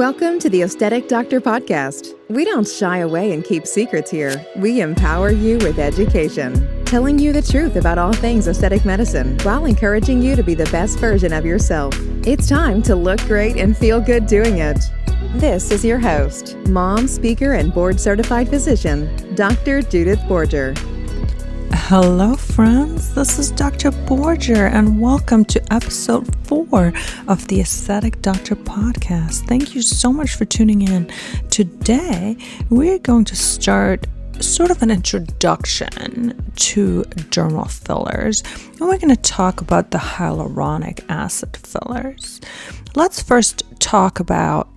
Welcome to the Aesthetic Doctor Podcast. We don't shy away and keep secrets here. We empower you with education, telling you the truth about all things aesthetic medicine while encouraging you to be the best version of yourself. It's time to look great and feel good doing it. This is your host, mom, speaker, and board-certified physician, Dr. Borger. Hello, friends. This is Dr. Borger, and welcome to episode 4 of the Aesthetic Doctor Podcast. Thank you so much for tuning in. Today, we're going to start sort of an introduction to dermal fillers, and we're going to talk about the hyaluronic acid fillers. Let's first talk about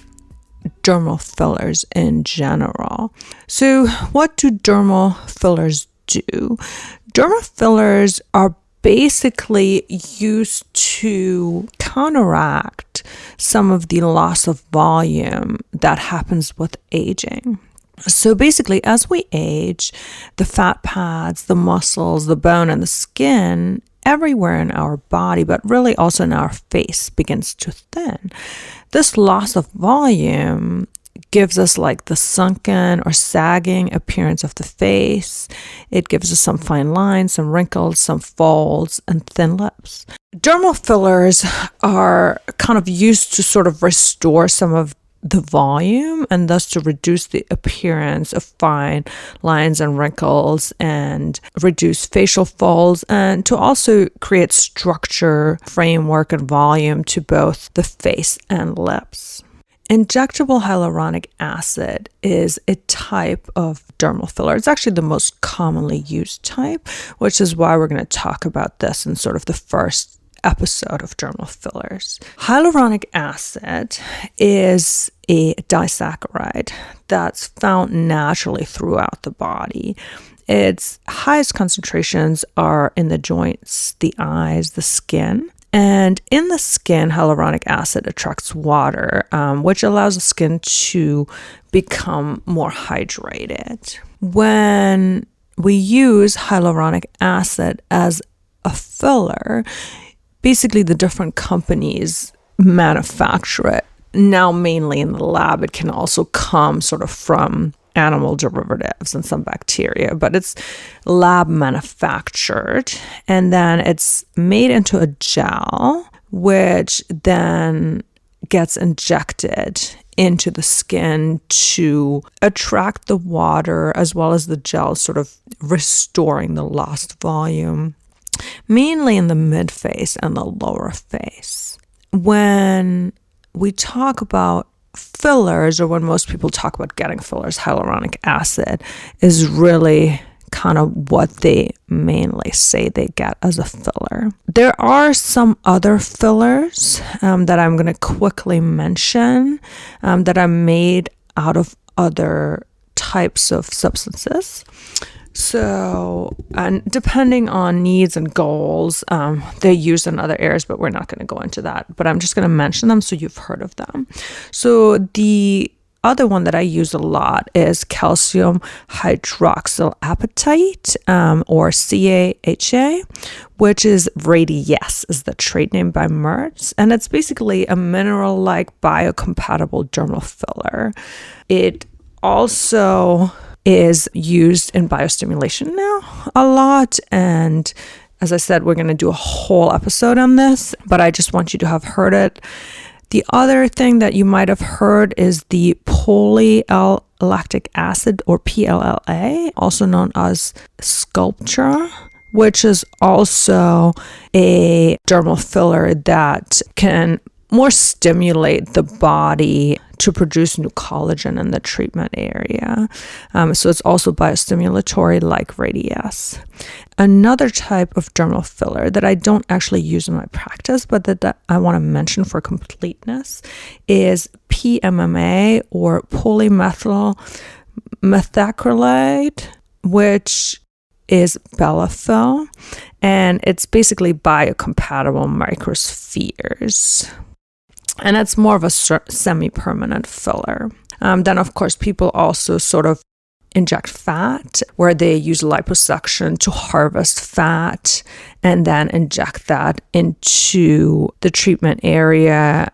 dermal fillers in general. So, what do dermal fillers do? Dermal fillers are basically used to counteract some of the loss of volume that happens with aging. So basically, as we age, the fat pads, the muscles, the bone, and the skin everywhere in our body, but really also in our face, begins to thin. This loss of volume gives us like the sunken or sagging appearance of the face. It gives us some fine lines, some wrinkles, some folds, and thin lips. Dermal fillers are kind of used to sort of restore some of the volume and thus to reduce the appearance of fine lines and wrinkles and reduce facial folds, and to also create structure, framework, and volume to both the face and lips. Injectable hyaluronic acid is a type of dermal filler. It's actually the most commonly used type, which is why we're going to talk about this in sort of the first episode of dermal fillers. Hyaluronic acid is a disaccharide that's found naturally throughout the body. Its highest concentrations are in the joints, the eyes, the skin. And in the skin, hyaluronic acid attracts water, which allows the skin to become more hydrated. When we use hyaluronic acid as a filler, basically the different companies manufacture it. Now, mainly in the lab, it can also come sort of from animal derivatives and some bacteria, but it's lab manufactured, and then it's made into a gel, which then gets injected into the skin to attract the water, as well as the gel sort of restoring the lost volume, mainly in the mid-face and the lower face. When we talk about fillers, or when most people talk about getting fillers, hyaluronic acid is really kind of what they mainly say they get as a filler. There are some other fillers that I'm going to quickly mention that are made out of other types of substances. So, and depending on needs and goals, they're used in other areas, but we're not going to go into that. But I'm just going to mention them so you've heard of them. So the other one that I use a lot is calcium hydroxyl apatite, or CAHA, which is Radies is the trade name by Merz. And it's basically a mineral-like biocompatible dermal filler. It also is used in biostimulation now a lot, and as I said, we're going to do a whole episode on this, but I just want you to have heard it. The other thing that you might have heard is the poly-L-lactic acid, or PLLA, also known as Sculptra, which is also a dermal filler that can more stimulate the body to produce new collagen in the treatment area. So it's also biostimulatory like Radies. Another type of dermal filler that I don't actually use in my practice, but that I want to mention for completeness, is PMMA, or polymethyl methacrylate, which is Bellafill, and it's basically biocompatible microspheres. And it's more of a semi-permanent filler. Then, of course, people also sort of inject fat, where they use liposuction to harvest fat and then inject that into the treatment area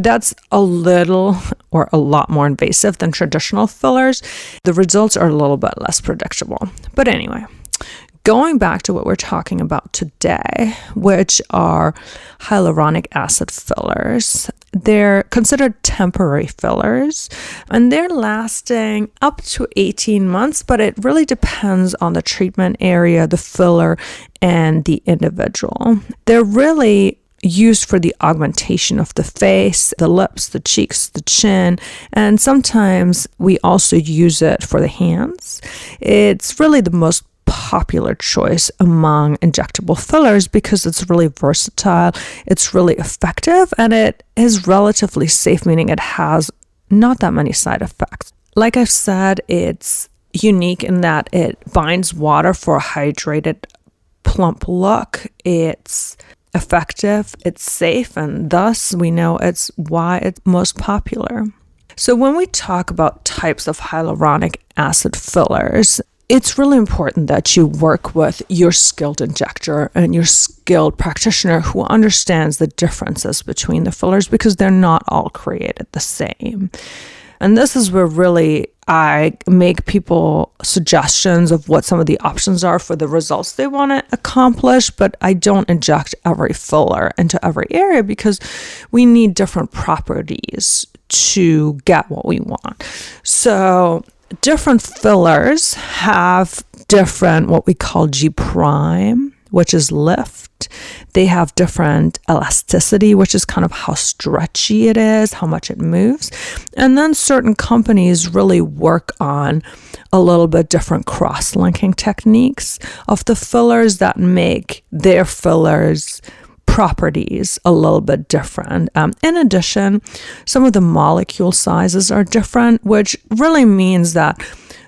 that's a little or a lot more invasive than traditional fillers. The results are a little bit less predictable. But anyway, going back to what we're talking about today, which are hyaluronic acid fillers. They're considered temporary fillers, and they're lasting up to 18 months, but it really depends on the treatment area, the filler, and the individual. They're really used for the augmentation of the face, the lips, the cheeks, the chin, and sometimes we also use it for the hands. It's really the most popular choice among injectable fillers because it's really versatile, it's really effective, and it is relatively safe, meaning it has not that many side effects. Like I've said, it's unique in that it binds water for a hydrated, plump look. It's effective, it's safe, and thus we know it's why it's most popular. So when we talk about types of hyaluronic acid fillers, it's really important that you work with your skilled injector and your skilled practitioner who understands the differences between the fillers because they're not all created the same. And this is where really I make people suggestions of what some of the options are for the results they want to accomplish, but I don't inject every filler into every area because we need different properties to get what we want. So different fillers have different what we call G prime, which is lift. They have different elasticity, which is kind of how stretchy it is, how much it moves. And then certain companies really work on a little bit different cross-linking techniques of the fillers that make their fillers properties a little bit different. In addition, some of the molecule sizes are different, which really means that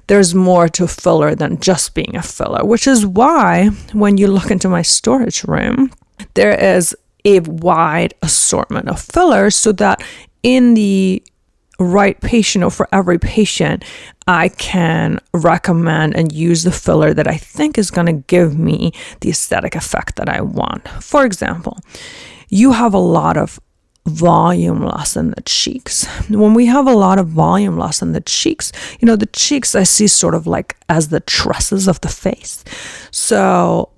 there's more to a filler than just being a filler, which is why when you look into my storage room, there is a wide assortment of fillers so that in the right patient or for every patient, I can recommend and use the filler that I think is going to give me the aesthetic effect that I want. For example, you have a lot of volume loss in the cheeks. When we have a lot of volume loss in the cheeks, the cheeks I see sort of like as the tresses of the face. So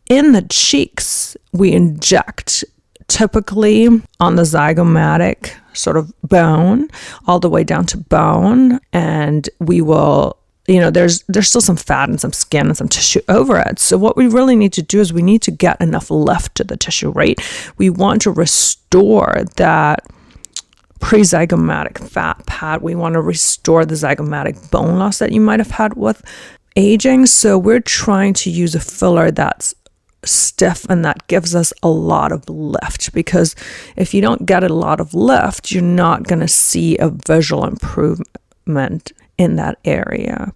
in the cheeks, we inject typically on the zygomatic sort of bone all the way down to bone, and we will there's still some fat and some skin and some tissue over it. So what we really need to do is we need to get enough lift to the tissue, right? We want to restore that pre-zygomatic fat pad. We want to restore the zygomatic bone loss that you might have had with aging. So we're trying to use a filler that's stiff and that gives us a lot of lift, because if you don't get a lot of lift, you're not going to see a visual improvement in that area.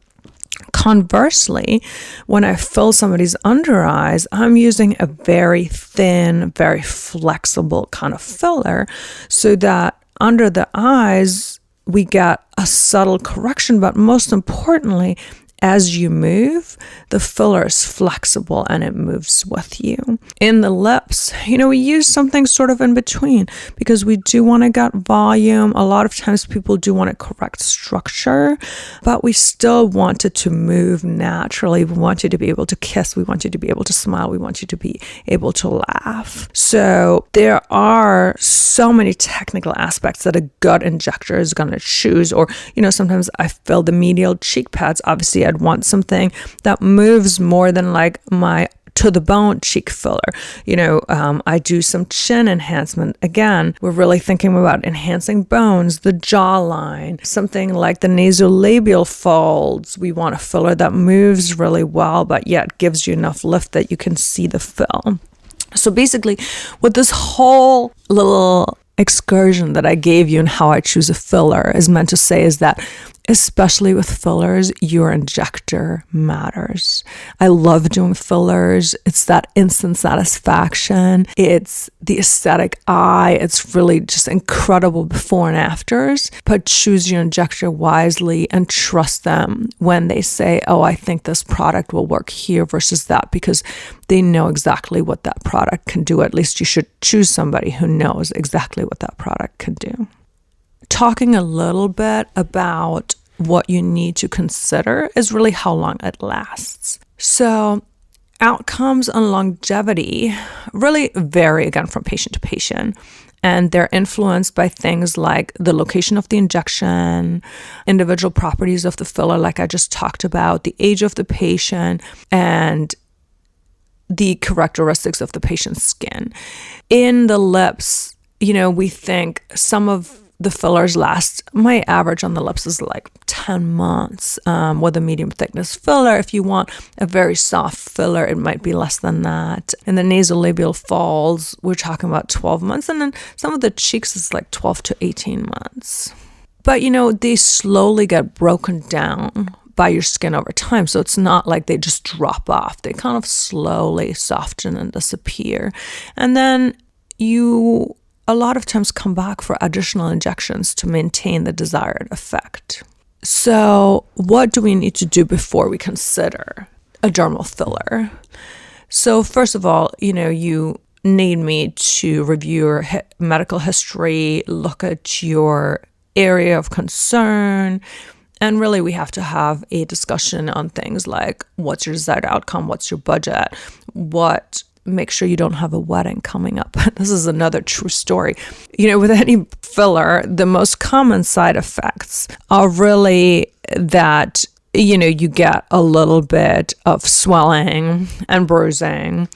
Conversely, when I fill somebody's under eyes, I'm using a very thin, very flexible kind of filler so that under the eyes we get a subtle correction, but most importantly, as you move, the filler is flexible and it moves with you. In the lips, we use something sort of in between because we do want to get volume. A lot of times people do want to correct structure, but we still want it to move naturally. We want you to be able to kiss. We want you to be able to smile. We want you to be able to laugh. So there are so many technical aspects that a good injector is going to choose. Or, sometimes I fill the medial cheek pads. Obviously, I'd want something that moves more than like my to the bone cheek filler. I do some chin enhancement. Again, we're really thinking about enhancing bones, the jawline, something like the nasolabial folds. We want a filler that moves really well, but yet gives you enough lift that you can see the fill. So basically, with this whole little excursion that I gave you and how I choose a filler is meant to say is that especially with fillers, your injector matters. I love doing fillers. It's that instant satisfaction. It's the aesthetic eye. It's really just incredible before and afters. But choose your injector wisely and trust them when they say, oh, I think this product will work here versus that, because they know exactly what that product can do. At least you should choose somebody who knows exactly what that product can do. Talking a little bit about what you need to consider is really how long it lasts. So outcomes and longevity really vary again from patient to patient, and they're influenced by things like the location of the injection, individual properties of the filler, like I just talked about, the age of the patient, and the characteristics of the patient's skin. In the lips, we think some of the fillers last, my average on the lips is like 10 months with a medium thickness filler. If you want a very soft filler, it might be less than that. In the nasolabial folds, we're talking about 12 months. And then some of the cheeks is like 12 to 18 months. But, they slowly get broken down by your skin over time. So it's not like they just drop off. They kind of slowly soften and disappear. And then you a lot of times come back for additional injections to maintain the desired effect. So what do we need to do before we consider a dermal filler? So first of all, you need me to review your medical history, look at your area of concern, and really we have to have a discussion on things like what's your desired outcome, what's your budget, make sure you don't have a wedding coming up. This is another true story. With any filler, the most common side effects are really that, you get a little bit of swelling and bruising,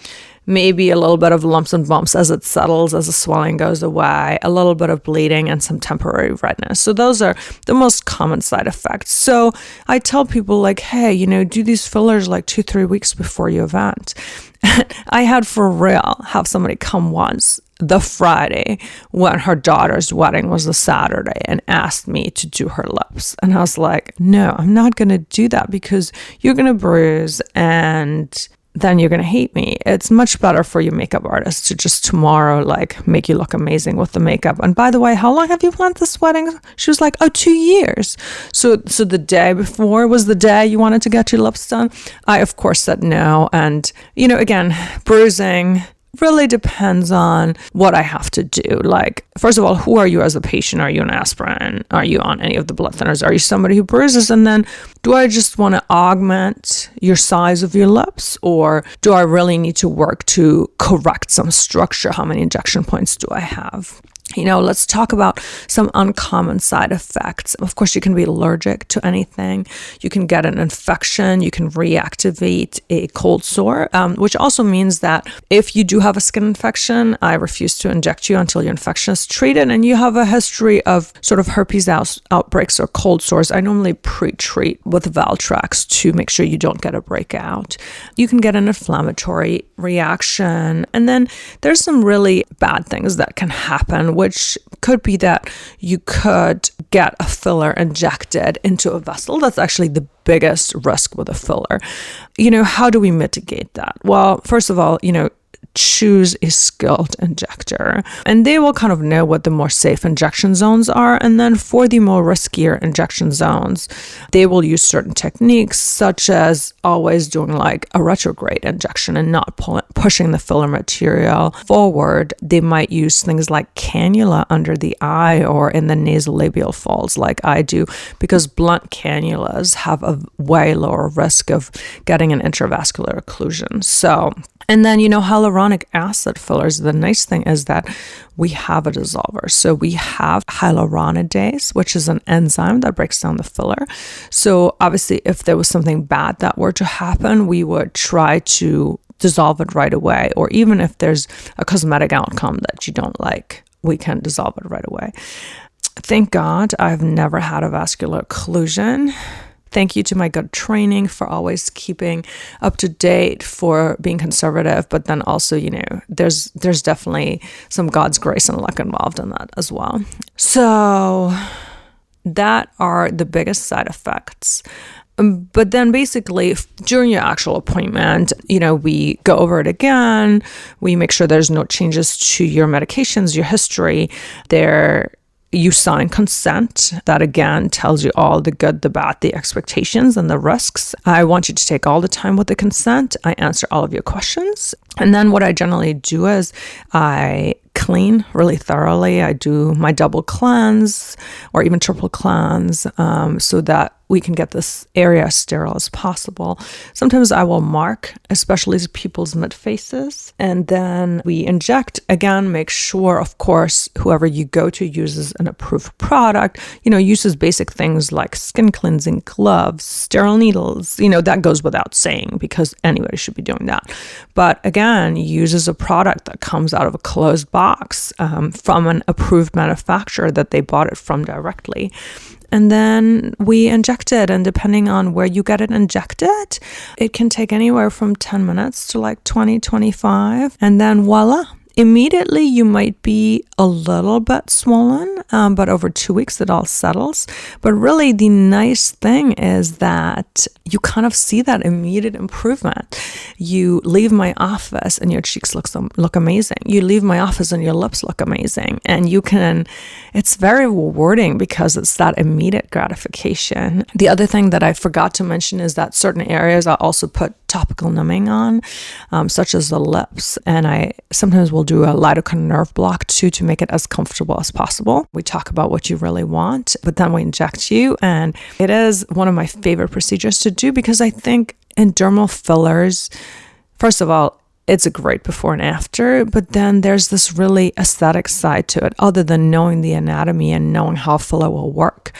maybe a little bit of lumps and bumps as it settles, as the swelling goes away, a little bit of bleeding, and some temporary redness. So those are the most common side effects. So I tell people like, hey, do these fillers like 2-3 weeks before your event. I had for real have somebody come once the Friday when her daughter's wedding was the Saturday and asked me to do her lips. And I was like, no, I'm not going to do that because you're going to bruise and then you're going to hate me. It's much better for your makeup artist to just tomorrow, make you look amazing with the makeup. And by the way, how long have you planned this wedding? She was like, 2 years. So the day before was the day you wanted to get your lips done. I, of course, said no. And, again, bruising really depends on what I have to do. First of all, who are you as a patient? Are you on aspirin? Are you on any of the blood thinners? Are you somebody who bruises? And then do I just want to augment your size of your lips, or do I really need to work to correct some structure? How many injection points do I have? Let's talk about some uncommon side effects. Of course, you can be allergic to anything. You can get an infection. You can reactivate a cold sore, which also means that if you do have a skin infection, I refuse to inject you until your infection is treated, and you have a history of sort of herpes outbreaks or cold sores. I normally pre-treat with Valtrex to make sure you don't get a breakout. You can get an inflammatory reaction, and then there's some really bad things that can happen, which could be that you could get a filler injected into a vessel. That's actually the biggest risk with a filler. How do we mitigate that? Well, first of all, choose a skilled injector, and they will kind of know what the more safe injection zones are. And then for the more riskier injection zones, they will use certain techniques, such as always doing a retrograde injection and not pushing the filler material forward. They might use things like cannula under the eye or in the nasolabial folds like I do, because blunt cannulas have a way lower risk of getting an intravascular occlusion. And then, hyaluronic acid fillers, the nice thing is that we have a dissolver. So we have hyaluronidase, which is an enzyme that breaks down the filler. So obviously, if there was something bad that were to happen, we would try to dissolve it right away. Or even if there's a cosmetic outcome that you don't like, we can dissolve it right away. Thank God I've never had a vascular occlusion. Thank you to my gut training for always keeping up to date, for being conservative, but then also, there's definitely some God's grace and luck involved in that as well. So that are the biggest side effects. But then basically during your actual appointment, we go over it again. We make sure there's no changes to your medications, your history. You sign consent. That again tells you all the good, the bad, the expectations and the risks. I want you to take all the time with the consent. I answer all of your questions. And then what I generally do is I clean really thoroughly. I do my double cleanse or even triple cleanse so that we can get this area as sterile as possible. Sometimes I will mark, especially people's mid-faces, and then we inject. Again, make sure, of course, whoever you go to uses an approved product, uses basic things like skin cleansing gloves, sterile needles, that goes without saying because anybody should be doing that. But again, uses a product that comes out of a closed box from an approved manufacturer that they bought it from directly. And then we inject it, and depending on where you get it injected, it can take anywhere from 10 minutes to like 20, 25. And then voila, immediately you might be a little bit swollen, but over 2 weeks it all settles. But really the nice thing is that you kind of see that immediate improvement. You leave my office and your cheeks look amazing. You leave my office and your lips look amazing. And it's very rewarding because it's that immediate gratification. The other thing that I forgot to mention is that certain areas I also put topical numbing on, such as the lips. And I sometimes will do a lidocaine nerve block too to make it as comfortable as possible. We talk about what you really want, but then we inject you. And it is one of my favorite procedures to do because I think in dermal fillers, first of all, it's a great before and after, but then there's this really aesthetic side to it, other than knowing the anatomy and knowing how filler will work.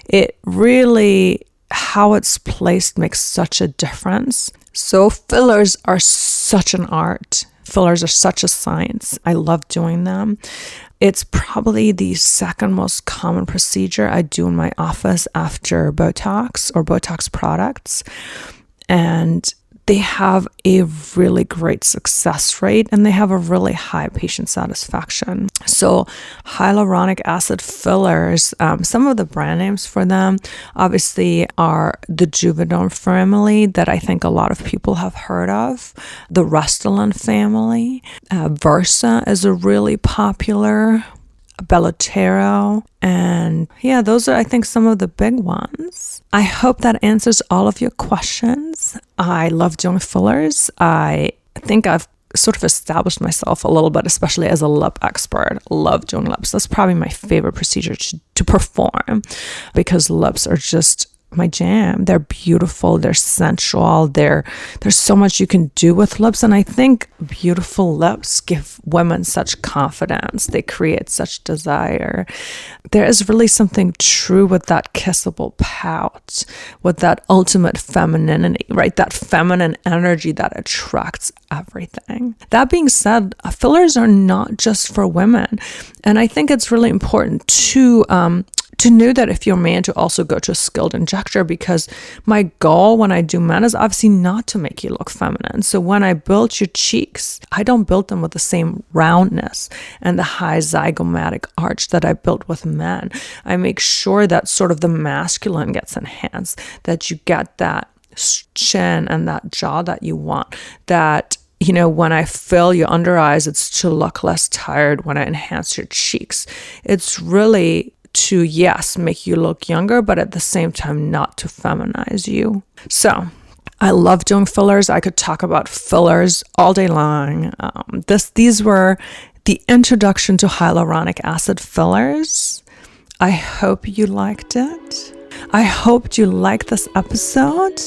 It really, how it's placed makes such a difference. So fillers are such an art. Fillers are such a science. I love doing them. It's probably the second most common procedure I do in my office after Botox or Botox products. And they have a really great success rate and they have a really high patient satisfaction. So hyaluronic acid fillers, some of the brand names for them obviously are the Juvederm family that I think a lot of people have heard of, the Restylane family, Versa is a really popular, Bellotero, and yeah, those are, I think, some of the big ones. I hope that answers all of your questions. I love doing fillers. I think I've sort of established myself a little bit, especially as a lip expert. Love doing lips. That's probably my favorite procedure to perform because lips are just my jam. They're beautiful, they're sensual, there's so much you can do with lips, and I think beautiful lips give women such confidence. They create such desire. There is really something true with that kissable pout, with that ultimate femininity, right? That feminine energy that attracts everything. That being said, fillers are not just for women, and I think it's really important to know that if you're a man to also go to a skilled injector, because my goal when I do men is obviously not to make you look feminine. So when I build your cheeks, I don't build them with the same roundness and the high zygomatic arch that I built with men. I make sure that sort of the masculine gets enhanced, that you get that chin and that jaw that you want, that when I fill your under eyes, it's to look less tired. When I enhance your cheeks, it's really to, yes, make you look younger, but at the same time, not to feminize you. So I love doing fillers. I could talk about fillers all day long. These were the introduction to hyaluronic acid fillers. I hope you liked it. I hope you liked this episode,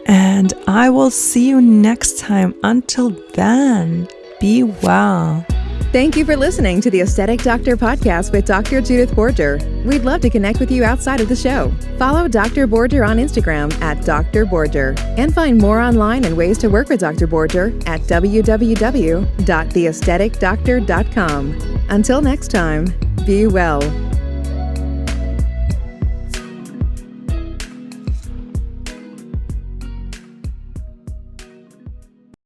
and I will see you next time. Until then, be well. Thank you for listening to the Aesthetic Doctor podcast with Dr. Judith Borger. We'd love to connect with you outside of the show. Follow Dr. Borger on Instagram at Dr. Borger and find more online and ways to work with Dr. Borger at www.theaestheticdoctor.com. Until next time, be well.